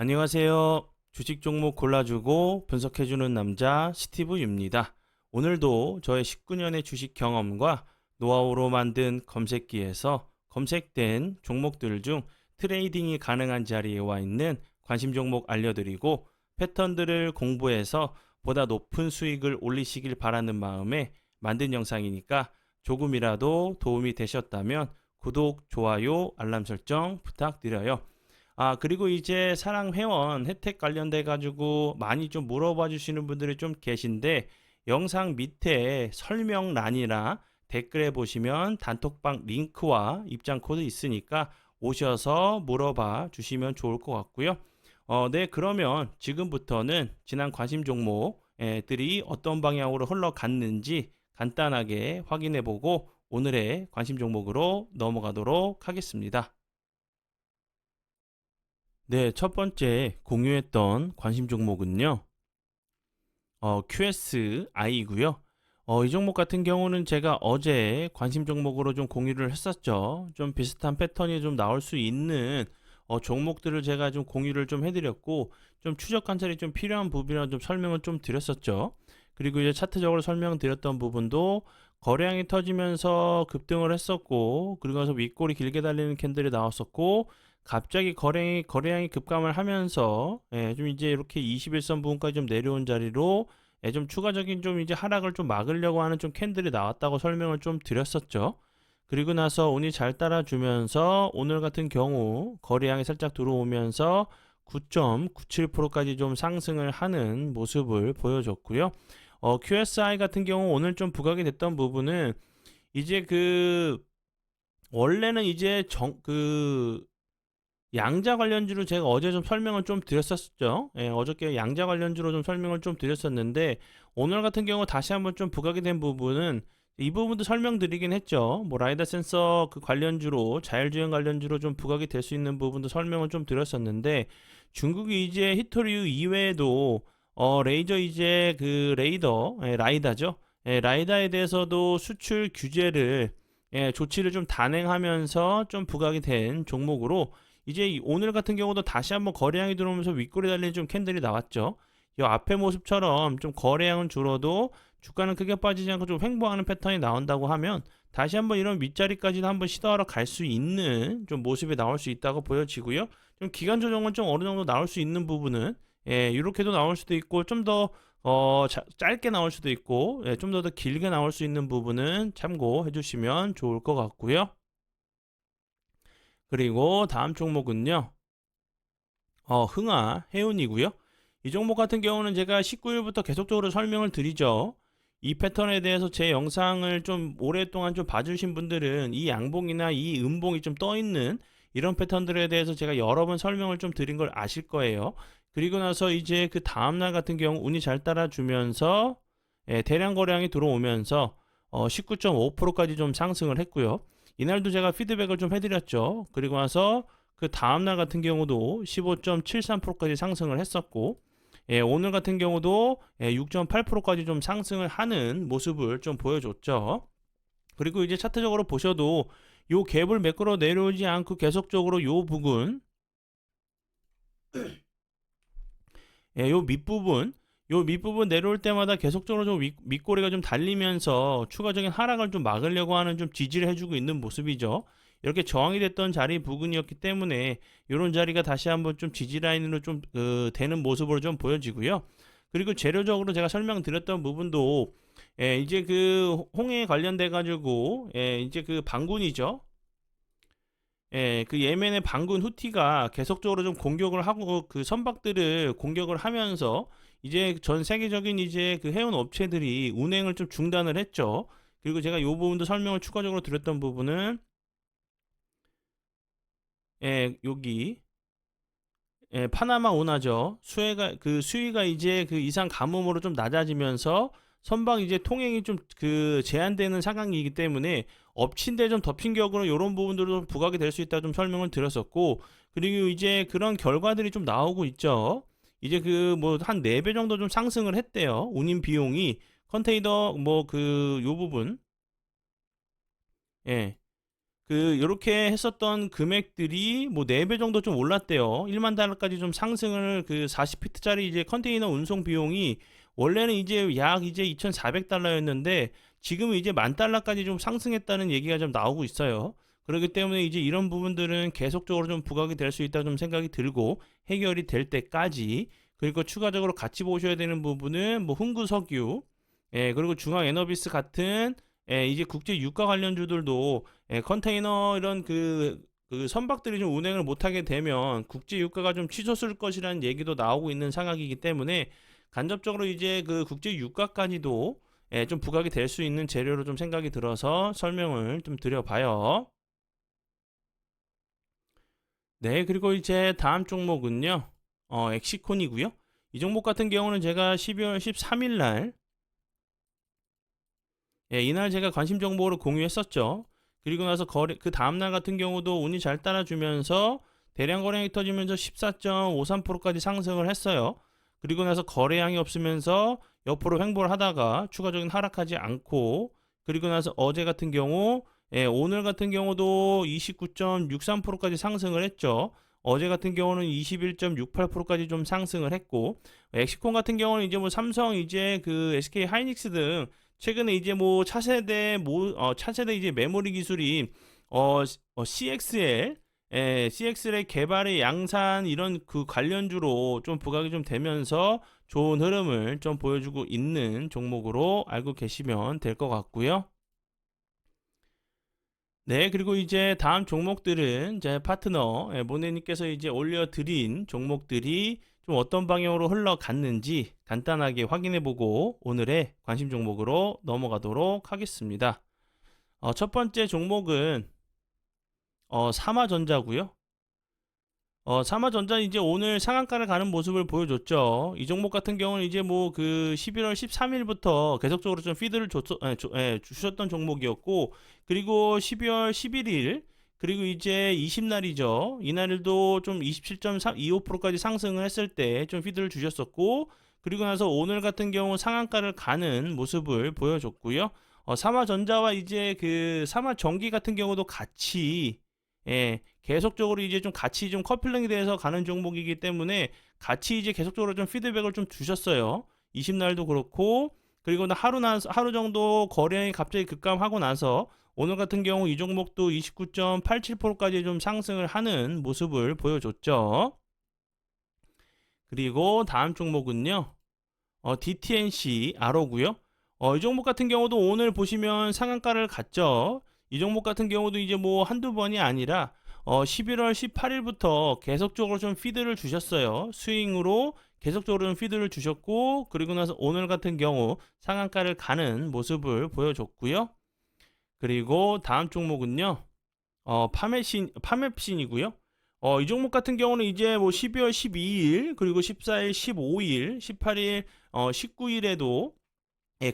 안녕하세요. 주식 종목 골라주고 분석해주는 남자 스티브 유입니다. 오늘도 저의 19년의 주식 경험과 노하우로 만든 검색기에서 검색된 종목들 중 트레이딩이 가능한 자리에 와 있는 관심 종목 알려드리고 패턴들을 공부해서 보다 높은 수익을 올리시길 바라는 마음에 만든 영상이니까 조금이라도 도움이 되셨다면 구독, 좋아요, 알람 설정 부탁드려요. 그리고 이제 사랑 회원 혜택 관련돼 가지고 많이 좀 물어봐 주시는 분들이 좀 계신데 영상 밑에 설명란이나 댓글에 보시면 단톡방 링크와 입장 코드 있으니까 오셔서 물어봐 주시면 좋을 것 같고요. 네, 그러면 지금부터는 지난 관심 종목들이 어떤 방향으로 흘러갔는지 간단하게 확인해 보고 오늘의 관심 종목으로 넘어가도록 하겠습니다. 네, 첫 번째 공유했던 관심 종목은요, QSI고요. 이 종목 같은 경우는 제가 어제 관심 종목으로 좀 공유를 했었죠. 좀 비슷한 패턴이 좀 나올 수 있는 종목들을 제가 좀 공유를 좀 해드렸고, 좀 추적 관찰이 좀 필요한 부분이라 좀 설명을 좀 드렸었죠. 그리고 이제 차트적으로 설명드렸던 부분도 거래량이 터지면서 급등을 했었고, 그리고 나서 윗골이 길게 달리는 캔들이 나왔었고, 갑자기 거래량이 급감을 하면서 좀 이제 이렇게 21선 부분까지 좀 내려온 자리로 좀 추가적인 좀 이제 하락을 좀 막으려고 하는 좀 캔들이 나왔다고 설명을 좀 드렸었죠. 그리고 나서 운이 잘 따라주면서 오늘 같은 경우 거래량이 살짝 들어오면서 9.97%까지 좀 상승을 하는 모습을 보여줬고요. QSI 같은 경우 오늘 좀 부각이 됐던 부분은 이제 원래는 이제 양자 관련주로 제가 어제 좀 설명을 좀 드렸었죠. 어저께 양자 관련주로 좀 설명을 좀 드렸었는데 오늘 같은 경우 다시 한번 좀 부각이 된 부분은 이 부분도 설명드리긴 했죠. 뭐 라이다 센서 그 관련주로 자율주행 관련주로 좀 부각이 될 수 있는 부분도 설명을 좀 드렸었는데 중국이 이제 히토류 이외에도 레이저 이제 그 레이더 라이다죠. 라이다에 대해서도 수출 규제를 조치를 좀 단행하면서 좀 부각이 된 종목으로 이제 오늘 같은 경우도 다시 한번 거래량이 들어오면서 윗골이 달린 좀 캔들이 나왔죠. 이 앞의 모습처럼 좀 거래량은 줄어도 주가는 크게 빠지지 않고 좀 횡보하는 패턴이 나온다고 하면 다시 한번 이런 윗자리까지도 한번 시도하러 갈 수 있는 좀 모습이 나올 수 있다고 보여지고요. 좀 기간 조정은 좀 어느 정도 나올 수 있는 부분은 이렇게도 나올 수도 있고 좀 더 짧게 나올 수도 있고 좀 더 길게 나올 수 있는 부분은 참고해 주시면 좋을 것 같고요. 그리고 다음 종목은요. 흥하 해운이고요. 이 종목 같은 경우는 제가 19일부터 계속적으로 설명을 드리죠. 이 패턴에 대해서 제 영상을 좀 오랫동안 좀 봐주신 분들은 이 양봉이나 이 음봉이 좀 떠 있는 이런 패턴들에 대해서 제가 여러 번 설명을 좀 드린 걸 아실 거예요. 그리고 나서 이제 그 다음날 같은 경우 운이 잘 따라주면서 대량 거래량이 들어오면서 19.5%까지 좀 상승을 했고요. 이날도 제가 피드백을 좀 해드렸죠. 그리고 나서 그 다음날 같은 경우도 15.73%까지 상승을 했었고 오늘 같은 경우도 6.8%까지 좀 상승을 하는 모습을 좀 보여줬죠. 그리고 이제 차트적으로 보셔도 요 갭을 매끄러 내려오지 않고 계속적으로 요 부분 요 밑부분 내려올 때마다 계속적으로 좀 윗꼬리가 좀 달리면서 추가적인 하락을 좀 막으려고 하는 좀 지지를 해주고 있는 모습이죠. 이렇게 저항이 됐던 자리 부근이었기 때문에 이런 자리가 다시 한번 좀 지지 라인으로 좀 되는 모습으로 좀 보여지고요. 그리고 재료적으로 제가 설명드렸던 부분도 이제 그 홍해 관련돼 가지고 이제 그 반군이죠. 그 예멘의 반군 후티가 계속적으로 좀 공격을 하고 그 선박들을 공격을 하면서 이제 전 세계적인 이제 그 해운 업체들이 운행을 좀 중단을 했죠. 그리고 제가 이 부분도 설명을 추가적으로 드렸던 부분은 여기 파나마 운하죠. 수위가 이제 그 이상 가뭄으로 좀 낮아지면서 선박 이제 통행이 좀 그 제한되는 상황이기 때문에 엎친 데 좀 덮친 격으로 이런 부분들도 좀 부각이 될 수 있다 좀 설명을 드렸었고 그리고 이제 그런 결과들이 좀 나오고 있죠. 이제 그 뭐 한 4배 정도 좀 상승을 했대요. 운임 비용이 컨테이너 뭐 그 요 부분 예. 요렇게 했었던 금액들이 뭐 4배 정도 좀 올랐대요. 1만 달러까지 좀 상승을 40피트짜리 이제 컨테이너 운송 비용이 원래는 이제 약 이제 2,400달러였는데 지금은 이제 10,000달러까지 좀 상승했다는 얘기가 좀 나오고 있어요. 그렇기 때문에 이제 이런 부분들은 계속적으로 좀 부각이 될 수 있다 좀 생각이 들고 해결이 될 때까지 그리고 추가적으로 같이 보셔야 되는 부분은 뭐 흥구석유 그리고 중앙에너비스 같은 이제 국제 유가 관련주들도 컨테이너 이런 선박들이 좀 운행을 못하게 되면 국제 유가가 좀 치솟을 것이라는 얘기도 나오고 있는 상황이기 때문에 간접적으로 이제 국제 유가까지도 좀 부각이 될 수 있는 재료로 좀 생각이 들어서 설명을 좀 드려봐요. 네, 그리고 이제 다음 종목은요, 엑시콘이고요. 이 종목 같은 경우는 제가 12월 13일 날, 이날 제가 관심 정보를 공유했었죠. 그리고 나서 그 다음날 같은 경우도 운이 잘 따라주면서 대량 거래량이 터지면서 14.53%까지 상승을 했어요. 그리고 나서 거래량이 없으면서 옆으로 횡보를 하다가 추가적인 하락하지 않고 그리고 나서 어제 같은 경우 오늘 같은 경우도 29.63%까지 상승을 했죠. 어제 같은 경우는 21.68%까지 좀 상승을 했고 엑시콘 같은 경우는 이제 뭐 삼성 이제 SK 하이닉스 등 최근에 이제 뭐 차세대 이제 메모리 기술인 CXL의 개발의 양산 이런 관련주로 좀 부각이 좀 되면서 좋은 흐름을 좀 보여주고 있는 종목으로 알고 계시면 될 것 같고요. 네, 그리고 이제 다음 종목들은 제 파트너 모네님께서 이제 올려드린 종목들이 좀 어떤 방향으로 흘러갔는지 간단하게 확인해보고 오늘의 관심 종목으로 넘어가도록 하겠습니다. 첫 번째 종목은 삼화전자고요. 삼화전자 이제 오늘 상한가를 가는 모습을 보여줬죠. 이 종목 같은 경우는 이제 뭐 11월 13일부터 계속적으로 좀 피드를 주셨던 종목이었고, 그리고 12월 11일, 그리고 이제 20날이죠. 이날도 좀 27.25%까지 상승을 했을 때 좀 피드를 주셨었고, 그리고 나서 오늘 같은 경우 상한가를 가는 모습을 보여줬고요. 삼화전자와 이제 삼화전기 같은 경우도 같이 계속적으로 이제 좀 같이 좀 커플링이 돼서 가는 종목이기 때문에 같이 이제 계속적으로 좀 피드백을 좀 주셨어요. 20날도 그렇고 그리고 하루 정도 거래량이 갑자기 급감하고 나서 오늘 같은 경우 이 종목도 29.87%까지 좀 상승을 하는 모습을 보여줬죠. 그리고 다음 종목은요. DTNC 아로고요. 이 종목 같은 경우도 오늘 보시면 상한가를 갔죠. 이 종목 같은 경우도 이제 뭐 한두 번이 아니라 11월 18일부터 계속적으로 좀 피드를 주셨어요. 스윙으로 계속적으로 좀 피드를 주셨고 그리고 나서 오늘 같은 경우 상한가를 가는 모습을 보여줬고요. 그리고 다음 종목은요. 파맵신이고요. 이 종목 같은 경우는 이제 뭐 12월 12일 그리고 14일, 15일, 18일, 19일에도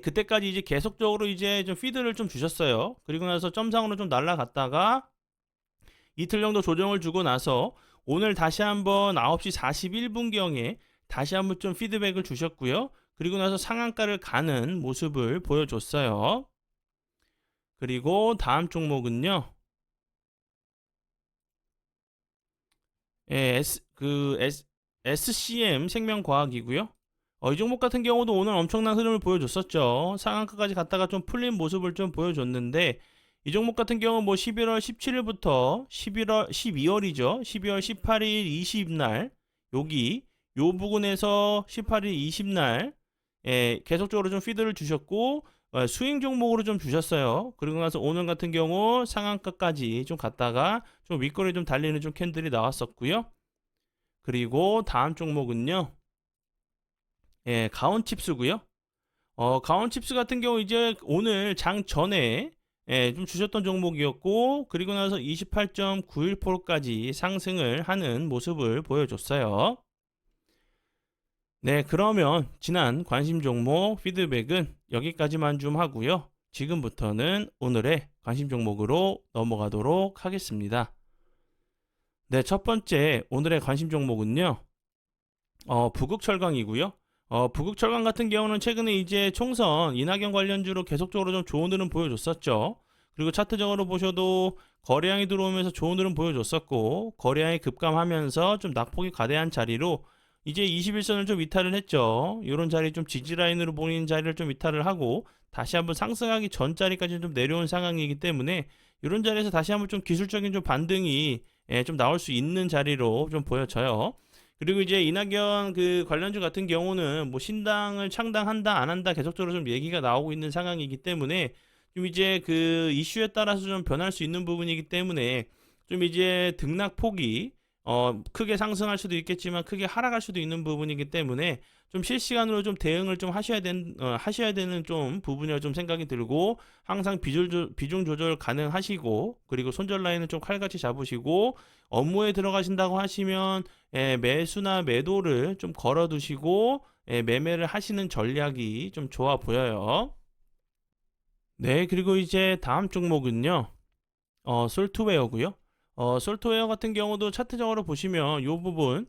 그때까지 이제 계속적으로 이제 좀 피드를 좀 주셨어요. 그리고 나서 점상으로 좀 날아갔다가 이틀 정도 조정을 주고 나서 오늘 다시 한번 9시 41분경에 다시 한번 좀 피드백을 주셨고요. 그리고 나서 상한가를 가는 모습을 보여줬어요. 그리고 다음 종목은요. SCM 생명과학이고요. 이 종목 같은 경우도 오늘 엄청난 흐름을 보여줬었죠. 상한가까지 갔다가 좀 풀린 모습을 좀 보여줬는데 이 종목 같은 경우 뭐 11월 17일부터 12월이죠. 12월 18일, 20날 여기 요 부분에서 18일, 20날 계속적으로 좀 피드를 주셨고 스윙 종목으로 좀 주셨어요. 그리고 나서 오늘 같은 경우 상한가까지 좀 갔다가 좀 윗거리 좀 달리는 좀 캔들이 나왔었고요. 그리고 다음 종목은요. 가온칩스고요. 가온칩스 같은 경우 이제 오늘 장 전에 좀 주셨던 종목이었고 그리고 나서 28.91%까지 상승을 하는 모습을 보여줬어요. 네, 그러면 지난 관심 종목 피드백은 여기까지만 좀 하고요. 지금부터는 오늘의 관심 종목으로 넘어가도록 하겠습니다. 네, 첫 번째 오늘의 관심 종목은요. 부국철강이고요. 부국철강 같은 경우는 최근에 이제 총선 이낙연 관련주로 계속적으로 좀 좋은 흐름 보여줬었죠. 그리고 차트적으로 보셔도 거래량이 들어오면서 좋은 흐름 보여줬었고, 거래량이 급감하면서 좀 낙폭이 가대한 자리로 이제 21선을 좀 이탈을 했죠. 이런 자리 좀 지지라인으로 보이는 자리를 좀 이탈을 하고 다시 한번 상승하기 전 자리까지 좀 내려온 상황이기 때문에 이런 자리에서 다시 한번 좀 기술적인 좀 반등이 좀 나올 수 있는 자리로 좀 보여져요. 그리고 이제 이낙연 그 관련주 같은 경우는 뭐 신당을 창당한다 안 한다 계속적으로 좀 얘기가 나오고 있는 상황이기 때문에 좀 이제 그 이슈에 따라서 좀 변할 수 있는 부분이기 때문에 좀 이제 등락폭이 크게 상승할 수도 있겠지만 크게 하락할 수도 있는 부분이기 때문에 좀 실시간으로 좀 대응을 좀 하셔야 되는 좀 부분이라 좀 생각이 들고, 항상 비중 조절 가능하시고, 그리고 손절 라인을 좀 칼같이 잡으시고, 업무에 들어가신다고 하시면 매수나 매도를 좀 걸어 두시고 매매를 하시는 전략이 좀 좋아 보여요. 네, 그리고 이제 다음 종목은요. 솔트웨어고요. 솔트웨어 같은 경우도 차트적으로 보시면 이 부분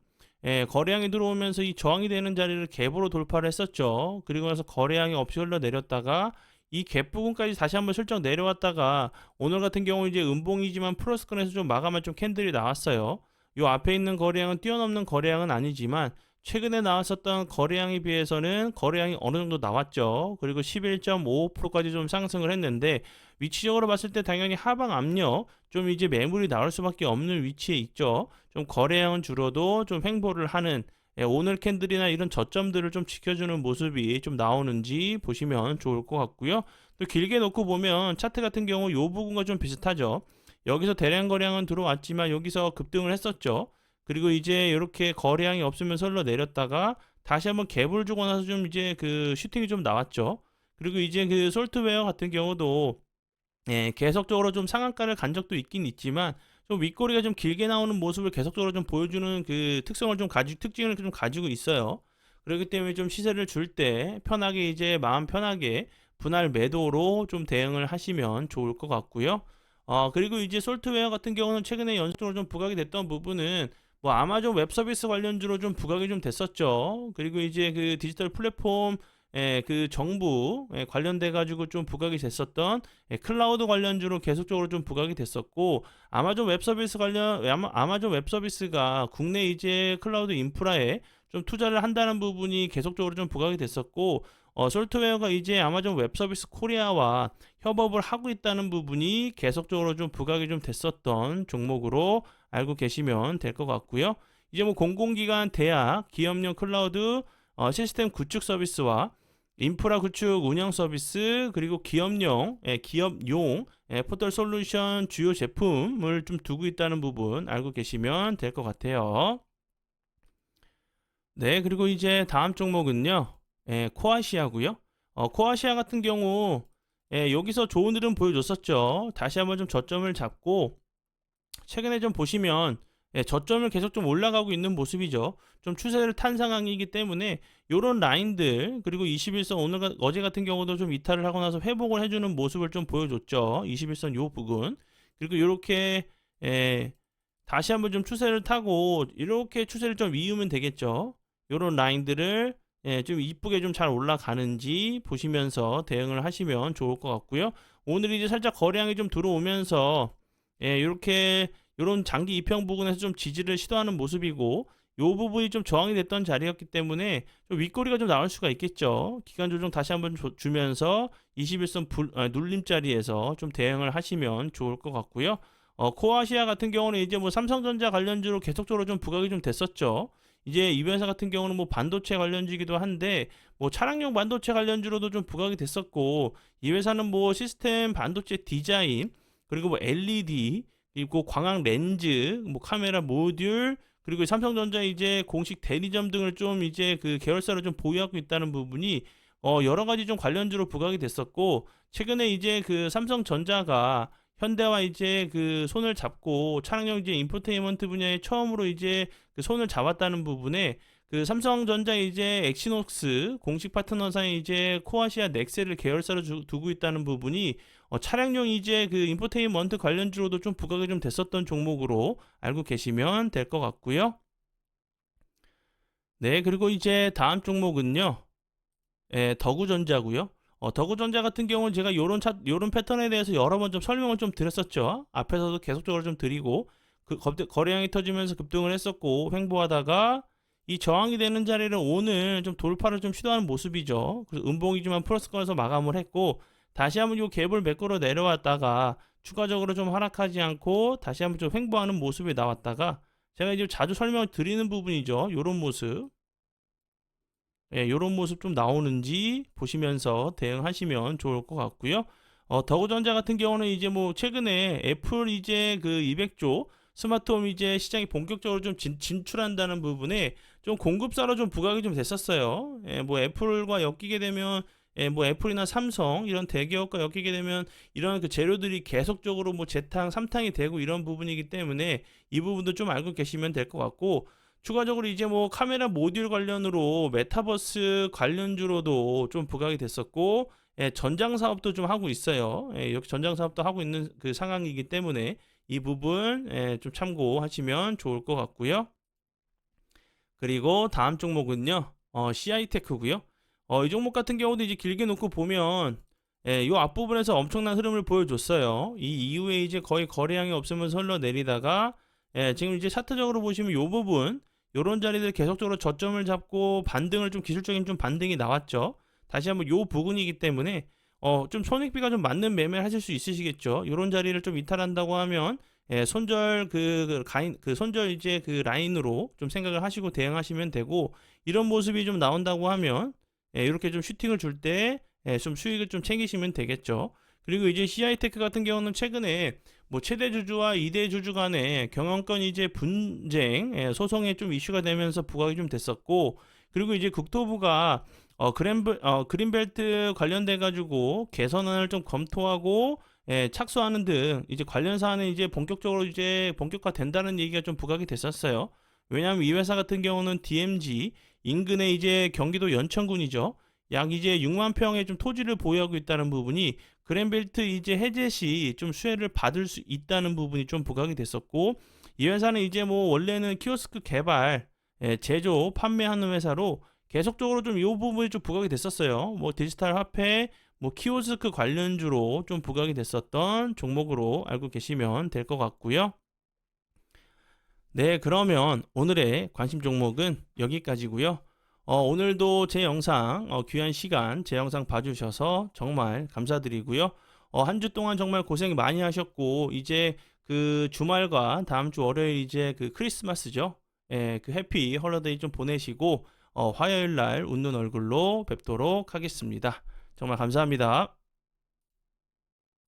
거래량이 들어오면서 이 저항이 되는 자리를 갭으로 돌파를 했었죠. 그리고 나서 거래량이 없이 흘러내렸다가 이 갭 부분까지 다시 한번 슬쩍 내려왔다가 오늘 같은 경우 이제 음봉이지만 플러스권에서 좀 마감할 좀 캔들이 나왔어요. 요 앞에 있는 거래량은 뛰어넘는 거래량은 아니지만 최근에 나왔었던 거래량에 비해서는 거래량이 어느 정도 나왔죠. 그리고 11.55%까지 좀 상승을 했는데 위치적으로 봤을 때 당연히 하방 압력 좀 이제 매물이 나올 수밖에 없는 위치에 있죠. 좀 거래량은 줄어도 좀 횡보를 하는 오늘 캔들이나 이런 저점들을 좀 지켜주는 모습이 좀 나오는지 보시면 좋을 것 같고요. 또 길게 놓고 보면 차트 같은 경우 요 부분과 좀 비슷하죠. 여기서 대량 거래량은 들어왔지만 여기서 급등을 했었죠. 그리고 이제 이렇게 거래량이 없으면서 흘러내렸다가 다시 한번 갭을 주고 나서 좀 이제 그 슈팅이 좀 나왔죠. 그리고 이제 그 솔트웨어 같은 경우도 계속적으로 좀 상한가를 간 적도 있긴 있지만 좀 윗꼬리가 좀 길게 나오는 모습을 계속적으로 좀 보여주는 그 특징을 좀 가지고 있어요. 그렇기 때문에 좀 시세를 줄 때 편하게 이제 마음 편하게 분할 매도로 좀 대응을 하시면 좋을 것 같고요. 그리고 이제 솔트웨어 같은 경우는 최근에 연속적으로 좀 부각이 됐던 부분은 뭐 아마존 웹 서비스 관련주로 좀 부각이 좀 됐었죠. 그리고 이제 그 디지털 플랫폼 그 정부 관련돼 가지고 좀 부각이 됐었던 클라우드 관련주로 계속적으로 좀 부각이 됐었고, 아마존 웹 서비스가 국내 이제 클라우드 인프라에 좀 투자를 한다는 부분이 계속적으로 좀 부각이 됐었고, 솔트웨어가 이제 아마존 웹 서비스 코리아와 협업을 하고 있다는 부분이 계속적으로 좀 부각이 좀 됐었던 종목으로 알고 계시면 될 것 같고요. 이제 뭐 공공기관, 대학, 기업용 클라우드 시스템 구축 서비스와 인프라 구축 운영 서비스, 그리고 기업용 포털 솔루션 주요 제품을 좀 두고 있다는 부분 알고 계시면 될 것 같아요. 네, 그리고 이제 다음 종목은요. 코아시아고요. 코아시아 같은 경우 여기서 좋은 흐름 보여줬었죠. 다시 한번 좀 저점을 잡고 최근에 좀 보시면 저점을 계속 좀 올라가고 있는 모습이죠. 좀 추세를 탄 상황이기 때문에 요런 라인들, 그리고 21선 어제 같은 경우도 좀 이탈을 하고 나서 회복을 해주는 모습을 좀 보여줬죠. 21선 요 부분. 그리고 이렇게 다시 한번 좀 추세를 타고 이렇게 추세를 좀 이으면 되겠죠. 요런 라인들을 좀 이쁘게 좀 잘 올라가는지 보시면서 대응을 하시면 좋을 것 같고요. 오늘 이제 살짝 거래량이 좀 들어오면서 이렇게 이런 장기 이평 부분에서 좀 지지를 시도하는 모습이고, 요 부분이 좀 저항이 됐던 자리였기 때문에 좀 윗꼬리가 좀 나올 수가 있겠죠. 기간 조정 다시 한번 주면서 21선 눌림 자리에서 좀 대응을 하시면 좋을 것 같고요. 코아시아 같은 경우는 이제 뭐 삼성전자 관련주로 계속적으로 좀 부각이 좀 됐었죠. 이제 이 회사 같은 경우는 뭐 반도체 관련주이기도 한데 뭐 차량용 반도체 관련주로도 좀 부각이 됐었고, 이 회사는 뭐 시스템 반도체 디자인, 그리고 뭐 LED, 그리고 광학 렌즈, 뭐 카메라 모듈, 그리고 삼성전자 이제 공식 대리점 등을 좀 이제 그 계열사를 좀 보유하고 있다는 부분이 여러 가지 좀 관련주로 부각이 됐었고, 최근에 이제 그 삼성전자가 현대와 이제 그 손을 잡고 차량용 이제 인포테인먼트 분야에 처음으로 이제 그 손을 잡았다는 부분에 그 삼성전자 이제 엑시녹스 공식 파트너사인 이제 코아시아 넥셀을 계열사로 두고 있다는 부분이 차량용 이제 그 인포테인먼트 관련주로도 좀 부각이 좀 됐었던 종목으로 알고 계시면 될 것 같고요. 네, 그리고 이제 다음 종목은요. 더구전자고요. 더구전자 같은 경우는 제가 요런 패턴에 대해서 여러 번 좀 설명을 좀 드렸었죠. 앞에서도 계속적으로 좀 드리고, 거래량이 터지면서 급등을 했었고, 횡보하다가 이 저항이 되는 자리를 오늘 좀 돌파를 좀 시도하는 모습이죠. 그래서 음봉이지만 플러스권에서 마감을 했고, 다시 한번 이 갭을 메꾸러 내려왔다가 추가적으로 좀 하락하지 않고 다시 한번 좀 횡보하는 모습이 나왔다가, 제가 이제 자주 설명을 드리는 부분이죠. 요런 모습. 예, 요런 모습 좀 나오는지 보시면서 대응하시면 좋을 것 같고요. 더구전자 같은 경우는 이제 뭐 최근에 애플 이제 그 200조 스마트홈 이제 시장에 본격적으로 좀 진출한다는 부분에 좀 공급사로 좀 부각이 좀 됐었어요. 예, 뭐 애플과 엮이게 되면, 예, 뭐 애플이나 삼성 이런 대기업과 엮이게 되면 이런 그 재료들이 계속적으로 뭐 재탕, 삼탕이 되고 이런 부분이기 때문에 이 부분도 좀 알고 계시면 될 것 같고, 추가적으로 이제 뭐 카메라 모듈 관련으로 메타버스 관련주로도 좀 부각이 됐었고, 예, 전장 사업도 좀 하고 있어요. 예, 이렇게 전장 사업도 하고 있는 그 상황이기 때문에 이 부분, 예, 좀 참고하시면 좋을 것 같고요. 그리고 다음 종목은요, CI테크고요. 이 종목 같은 경우도 이제 길게 놓고 보면, 예, 이 앞부분에서 엄청난 흐름을 보여줬어요. 이 이후에 이제 거의 거래량이 없으면서 흘러내리다가, 예, 지금 이제 차트적으로 보시면 이 부분, 요런 자리들 계속적으로 저점을 잡고 반등을 좀 기술적인 좀 반등이 나왔죠. 다시 한번 요 부분이기 때문에 좀 손익비가 좀 맞는 매매를 하실 수 있으시겠죠. 요런 자리를 좀 이탈한다고 하면, 예, 손절 손절 이제 그 라인으로 좀 생각을 하시고 대응하시면 되고, 이런 모습이 좀 나온다고 하면, 예, 이렇게 좀 슈팅을 줄 때, 예, 좀 수익을 좀 챙기시면 되겠죠. 그리고 이제 CI테크 같은 경우는 최근에 뭐 최대 주주와 2대 주주 간의 경영권 이제 분쟁, 예, 소송에 좀 이슈가 되면서 부각이 좀 됐었고, 그리고 이제 국토부가 그린벨트 관련돼 가지고 개선안을 좀 검토하고, 예, 착수하는 등 이제 관련 사안은 이제 본격적으로 이제 본격화된다는 얘기가 좀 부각이 됐었어요. 왜냐하면 이 회사 같은 경우는 DMZ 인근에 이제 경기도 연천군이죠. 약 이제 6만 평의 좀 토지를 보유하고 있다는 부분이 그랜벨트 이제 해제 시 좀 수혜를 받을 수 있다는 부분이 좀 부각이 됐었고, 이 회사는 이제 뭐 원래는 키오스크 개발, 예, 제조, 판매하는 회사로 계속적으로 좀 이 부분이 좀 부각이 됐었어요. 뭐 디지털 화폐, 뭐 키오스크 관련주로 좀 부각이 됐었던 종목으로 알고 계시면 될 것 같고요. 네, 그러면 오늘의 관심 종목은 여기까지고요. 오늘도 제 영상, 귀한 시간 제 영상 봐주셔서 정말 감사드리고요. 한 주 동안 정말 고생 많이 하셨고, 이제 그 주말과 다음 주 월요일 이제 그 크리스마스죠. 예, 그 해피 홀리데이 좀 보내시고, 화요일 날 웃는 얼굴로 뵙도록 하겠습니다. 정말 감사합니다.